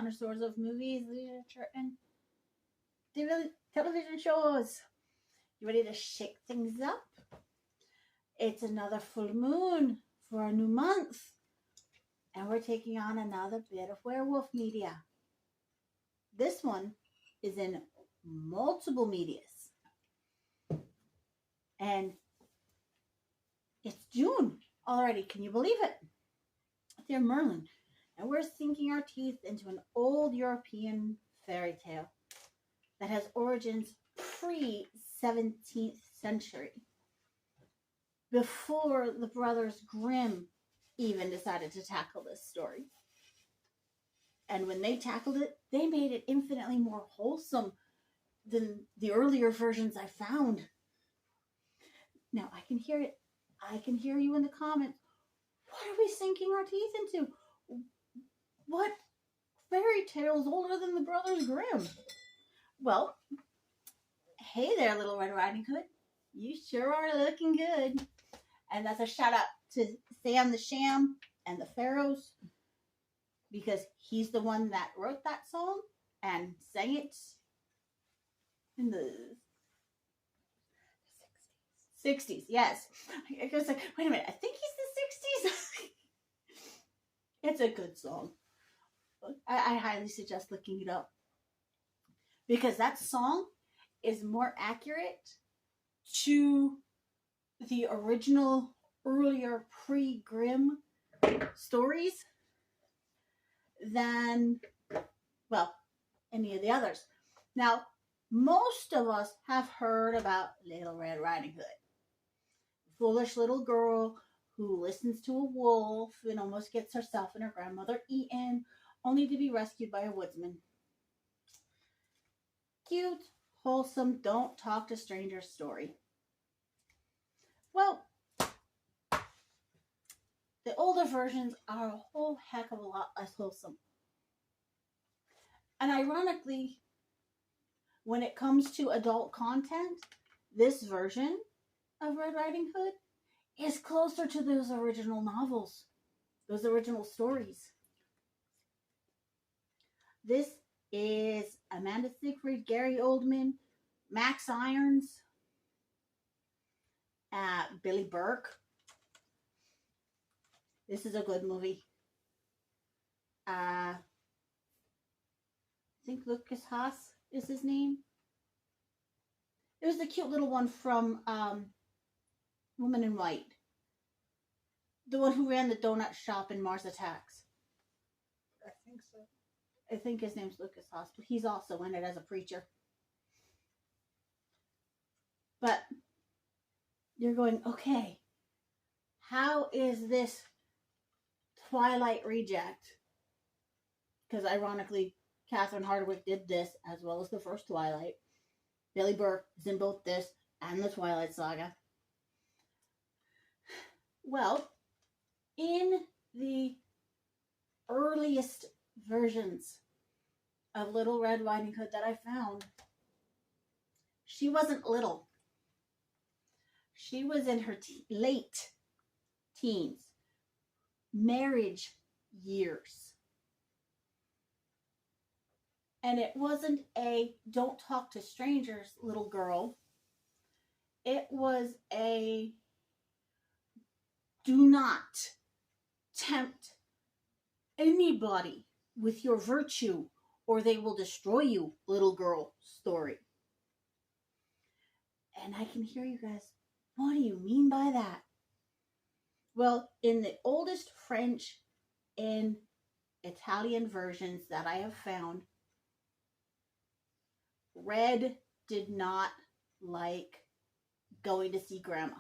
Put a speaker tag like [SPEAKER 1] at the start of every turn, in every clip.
[SPEAKER 1] connoisseurs of movies, literature, and television shows. You ready to shake things up? It's another full moon for a new month, and we're taking on another bit of werewolf media. This one is in multiple medias. And it's June already. Can you believe it? Dear Merlin. And we're sinking our teeth into an old European fairy tale that has origins pre-17th century, before the Brothers Grimm even decided to tackle this story. And when they tackled it, they made it infinitely more wholesome than the earlier versions I found. Now, I can hear it. I can hear you in the comments. What are we sinking our teeth into? What fairy tale is older than the Brothers Grimm? Well, hey there, Little Red Riding Hood. You sure are looking good. And that's a shout out to Sam the Sham and the Pharaohs, because he's the one that wrote that song and sang it in the 60s. Yes. I was like, wait a minute, I think he's the 60s. It's a good song. I highly suggest looking it up, because that song is more accurate to the original, earlier pre-Grimm stories than, well, any of the others. Now, most of us have heard about Little Red Riding Hood. Foolish little girl who listens to a wolf and almost gets herself and her grandmother eaten, only to be rescued by a woodsman. Cute, wholesome, don't talk to strangers story. Well, the older versions are a whole heck of a lot less wholesome. And ironically, when it comes to adult content, this version of Red Riding Hood is closer to those original novels, those original stories. This is Amanda Seyfried, Gary Oldman, Max Irons, Billy Burke. This is a good movie. I think Lucas Haas is his name. It was the cute little one from Woman in White. The one who ran the donut shop in Mars Attacks.
[SPEAKER 2] I think so.
[SPEAKER 1] I think his name's Lucas Haas, but he's also in it as a preacher. But you're going, okay, how is this Twilight reject? Because ironically, Catherine Hardwicke did this as well as the first Twilight. Billy Burke is in both this and the Twilight Saga. Well, in the earliest versions of Little Red Riding Hood that I found, she wasn't little. She was in her late teens, marriage years. And it wasn't a don't talk to strangers little girl. It was a do not tempt anybody with your virtue or they will destroy you, little girl story. And I can hear you guys, what do you mean by that? Well, in the oldest French and Italian versions that I have found, Red did not like going to see Grandma,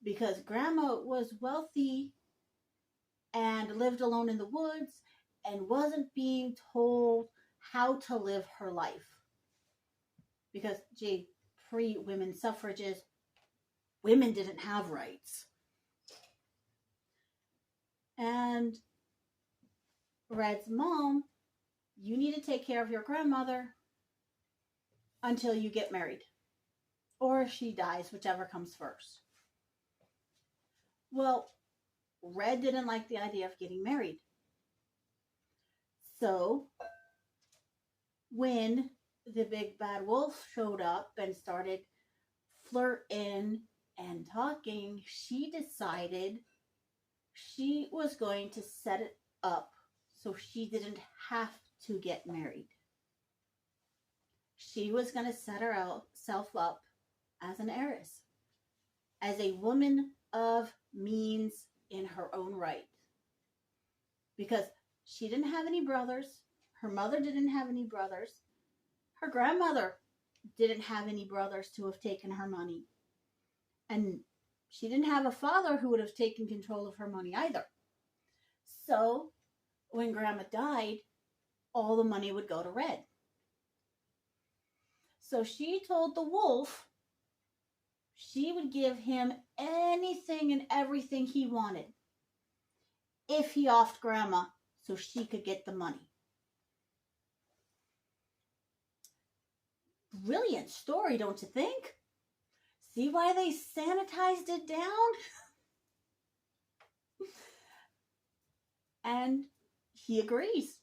[SPEAKER 1] because Grandma was wealthy and lived alone in the woods and wasn't being told how to live her life. Because, gee, pre-women suffrages, women didn't have rights. And Red's mom, you need to take care of your grandmother until you get married. Or if she dies, whichever comes first. Well, Red didn't like the idea of getting married. So when the big bad wolf showed up and started flirting and talking, she decided she was going to set it up so she didn't have to get married. She was going to set herself up as an heiress, as a woman of means in her own right. Because she didn't have any brothers, her mother didn't have any brothers, her grandmother didn't have any brothers to have taken her money. And she didn't have a father who would have taken control of her money either. So when Grandma died, all the money would go to Red. So she told the wolf she would give him anything and everything he wanted if he offed Grandma so she could get the money. Brilliant story, don't you think? See why they sanitized it down? And he agrees.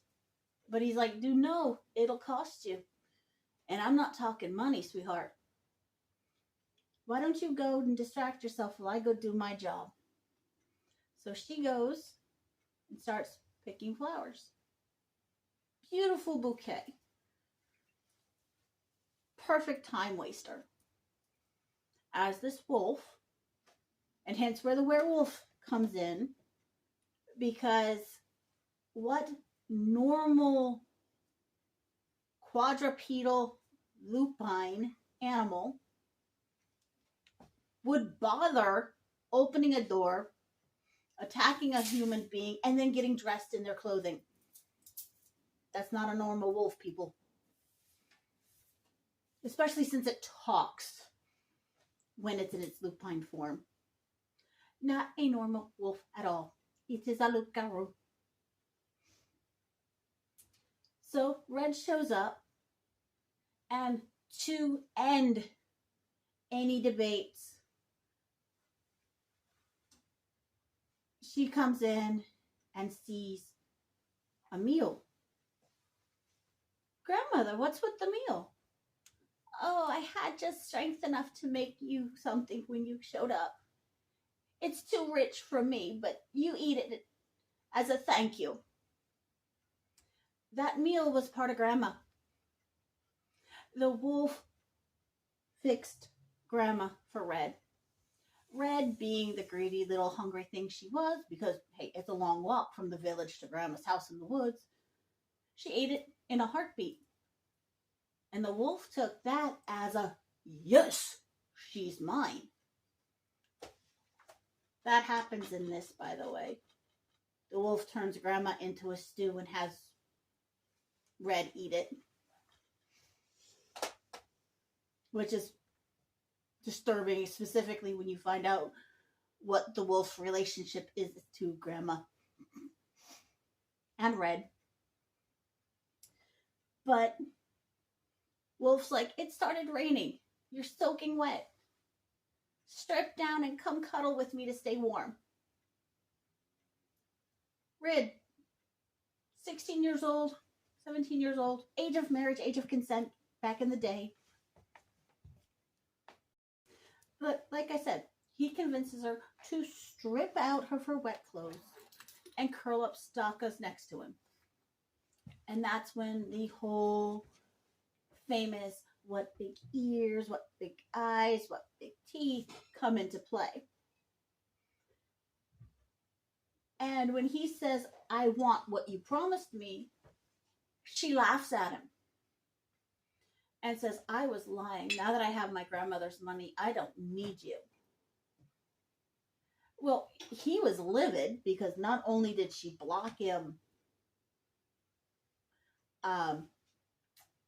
[SPEAKER 1] But he's like, dude, no, it'll cost you. And I'm not talking money, sweetheart. Why don't you go and distract yourself while I go do my job? So she goes and starts picking flowers. Beautiful bouquet. Perfect time waster. As this wolf, and hence where the werewolf comes in, because what normal quadrupedal lupine animal would bother opening a door, attacking a human being, and then getting dressed in their clothing? That's not a normal wolf, people. Especially since it talks when it's in its lupine form. Not a normal wolf at all. It is a loup-garou. So Red shows up, and to end any debates, she comes in and sees a meal. Grandmother, what's with the meal? Oh, I had just strength enough to make you something when you showed up. It's too rich for me, but you eat it as a thank you. That meal was part of Grandma. The wolf fixed Grandma for Red. Red being the greedy little hungry thing she was, because, hey, it's a long walk from the village to Grandma's house in the woods. She ate it in a heartbeat. And the wolf took that as a, yes, she's mine. That happens in this, by the way. The wolf turns Grandma into a stew and has Red eat it. Which is disturbing, specifically when you find out what the wolf's relationship is to Grandma. And Red. But Wolf's like, it started raining. You're soaking wet. Strip down and come cuddle with me to stay warm. Red, 16 years old, 17 years old, age of marriage, age of consent, back in the day. But like I said, he convinces her to strip out of her wet clothes and curl up stalkas next to him. And that's when the whole famous what big ears, what big eyes, what big teeth come into play. And when he says, I want what you promised me, she laughs at him and says, I was lying. Now that I have my grandmother's money, I don't need you. Well, he was livid because not only did she block him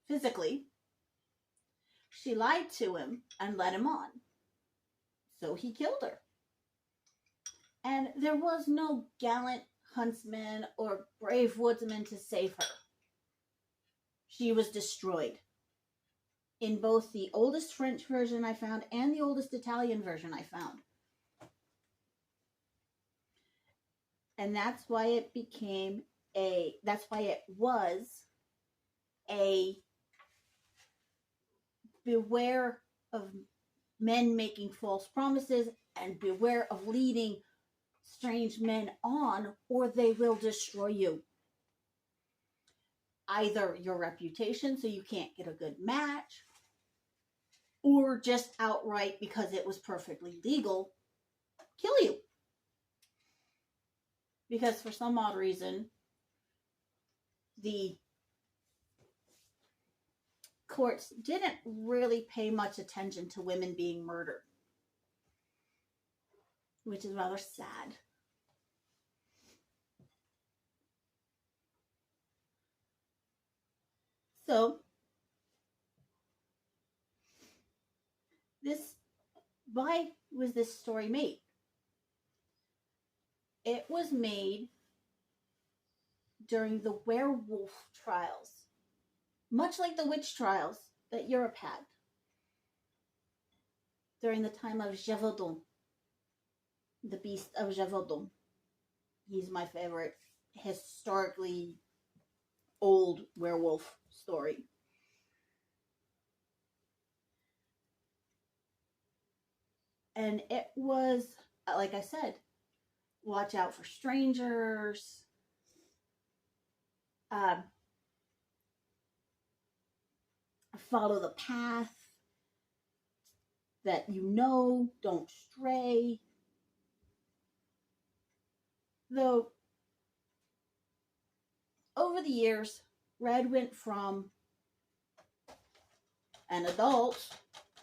[SPEAKER 1] physically, she lied to him and led him on. So he killed her. And there was no gallant huntsman or brave woodsman to save her. She was destroyed. In both the oldest French version I found and the oldest Italian version I found. And that's why it became that's why it was a beware of men making false promises and beware of leading strange men on, or they will destroy you. Either your reputation, so you can't get a good match, or just outright because it was perfectly legal, kill you. Because for some odd reason, the courts didn't really pay much attention to women being murdered, which is rather sad. So, why was this story made? It was made during the werewolf trials, much like the witch trials that Europe had during the time of Gévaudan, the Beast of Gévaudan. He's my favorite historically old werewolf story. And it was, like I said, watch out for strangers. Follow the path that you know, don't stray. Though, over the years, Red went from an adult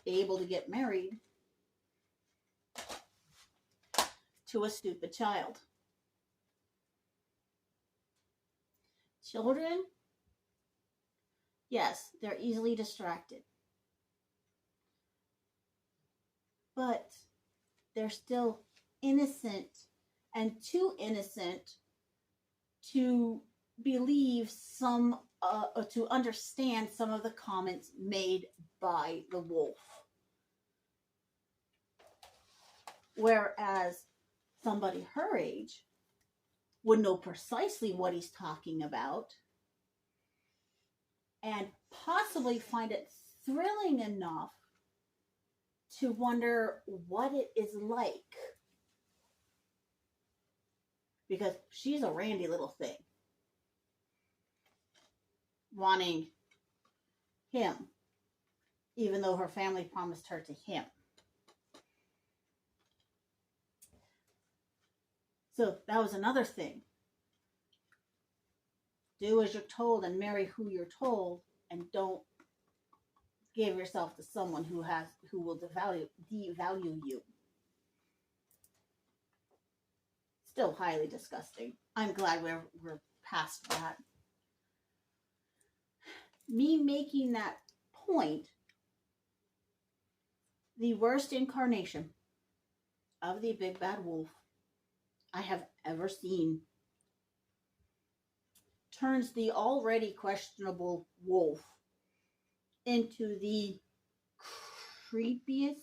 [SPEAKER 1] able to get married to a stupid child. Children, yes, they're easily distracted. But they're still innocent, and too innocent to believe to understand some of the comments made by the wolf. Whereas somebody her age would know precisely what he's talking about and possibly find it thrilling enough to wonder what it is like. Because she's a randy little thing, wanting him, even though her family promised her to him. So that was another thing. Do as you're told and marry who you're told, and don't give yourself to someone who will devalue you. Still highly disgusting. I'm glad we're past that. Me making that point, the worst incarnation of the big bad wolf I have ever seen turns the already questionable wolf into the creepiest,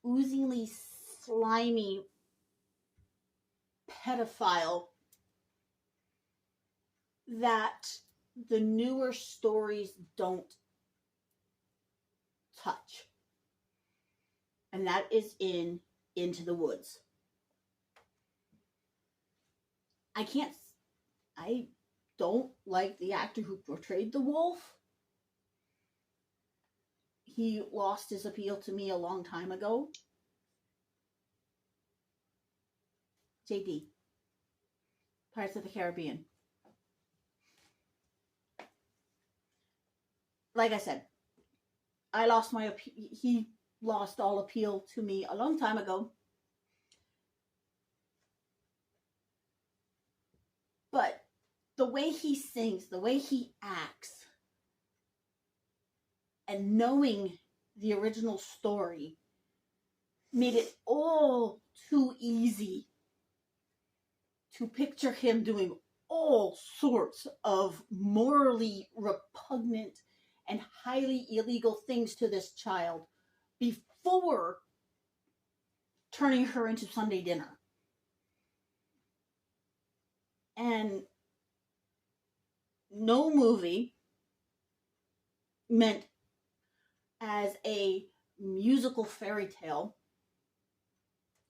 [SPEAKER 1] oozingly slimy pedophile that the newer stories don't touch. And that is in Into the Woods. I don't like the actor who portrayed the wolf. He lost his appeal to me a long time ago. JD. Pirates of the Caribbean. Like I said, he lost all appeal to me a long time ago. But the way he sings, the way he acts, and knowing the original story made it all too easy to picture him doing all sorts of morally repugnant and highly illegal things to this child before turning her into Sunday dinner. And no movie meant as a musical fairy tale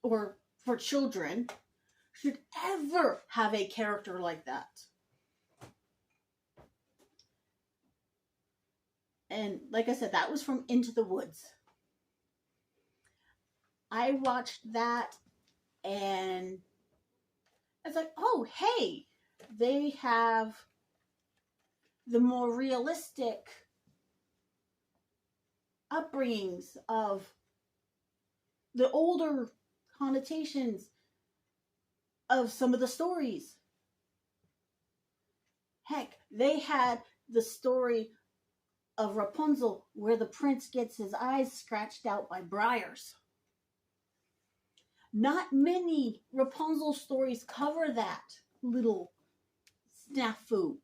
[SPEAKER 1] or for children should ever have a character like that. And like I said, that was from Into the Woods. I watched that and it's like, oh, hey, they have the more realistic upbringings of the older connotations of some of the stories. Heck, they had the story of Rapunzel where the prince gets his eyes scratched out by briars. Not many Rapunzel stories cover that little snafu.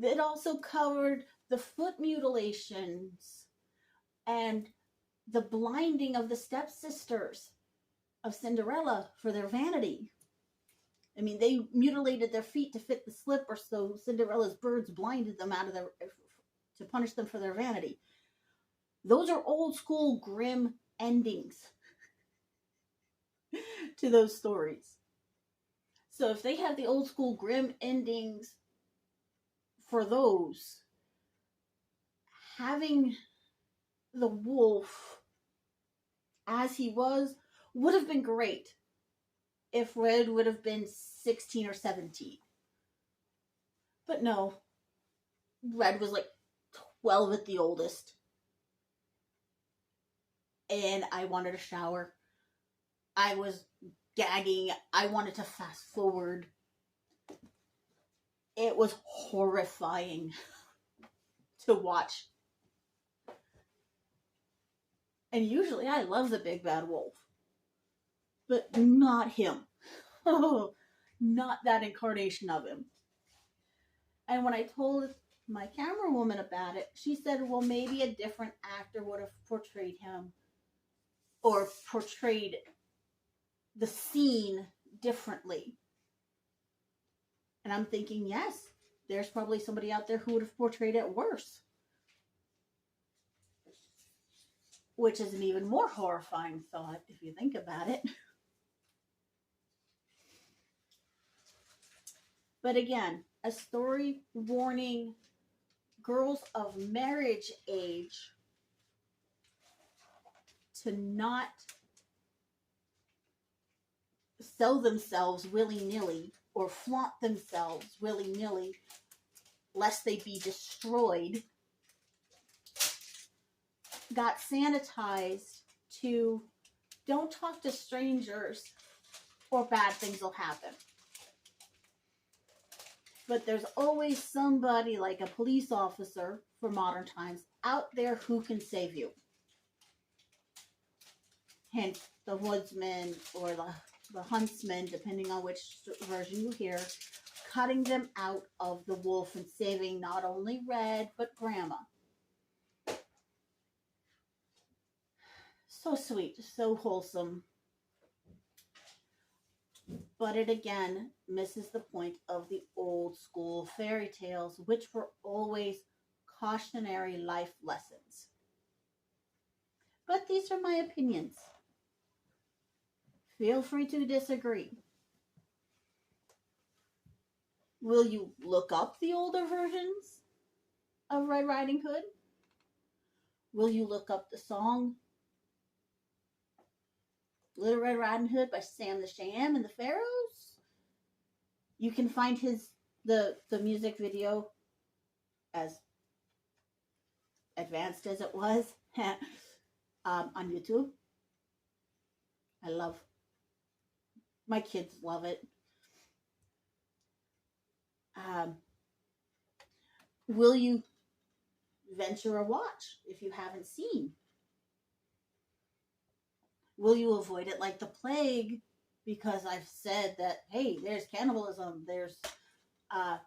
[SPEAKER 1] It also covered the foot mutilations and the blinding of the stepsisters of Cinderella for their vanity. I mean, they mutilated their feet to fit the slipper, so Cinderella's birds blinded them out of their to punish them for their vanity. Those are old school grim endings to those stories. So if they have the old school grim endings for those, having the wolf as he was would have been great if Red would have been 16 or 17. But no, Red was like 12 at the oldest. And I wanted a shower. I was gagging. I wanted to fast forward. It was horrifying to watch. And usually I love the big bad wolf. But not him. Oh, not that incarnation of him. And when I told my camera woman about it, she said, well, maybe a different actor would have portrayed him or portrayed the scene differently. And I'm thinking, yes, there's probably somebody out there who would have portrayed it worse. Which is an even more horrifying thought if you think about it. But again, a story warning girls of marriage age to not sell themselves willy-nilly or flaunt themselves willy-nilly lest they be destroyed, got sanitized to don't talk to strangers or bad things will happen. But there's always somebody like a police officer for modern times out there who can save you. Hence the woodsman or the huntsman, depending on which version you hear, cutting them out of the wolf and saving not only Red, but Grandma. So sweet, so wholesome. But it again misses the point of the old school fairy tales, which were always cautionary life lessons. But these are my opinions. Feel free to disagree. Will you look up the older versions of Red Riding Hood? Will you look up the song Little Red Riding Hood by Sam the Sham and the Pharaohs? You can find the music video, as advanced as it was, on YouTube. My kids love it. Will you venture a watch if you haven't seen? Will you avoid it like the plague? Because I've said that, hey, there's cannibalism. There's an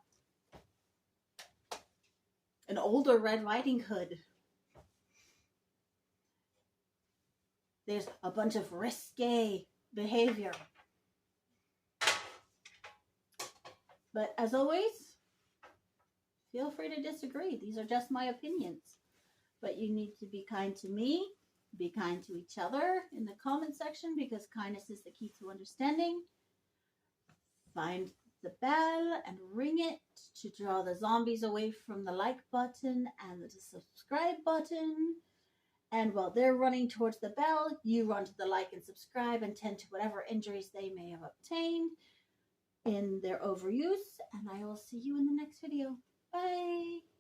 [SPEAKER 1] older Red Riding Hood. There's a bunch of risque behavior. But as always, feel free to disagree. These are just my opinions. But you need to be kind to me, be kind to each other in the comment section, because kindness is the key to understanding. Find the bell and ring it to draw the zombies away from the like button and the subscribe button. And while they're running towards the bell, you run to the like and subscribe and tend to whatever injuries they may have obtained in their overuse. And I will see you in the next video. Bye.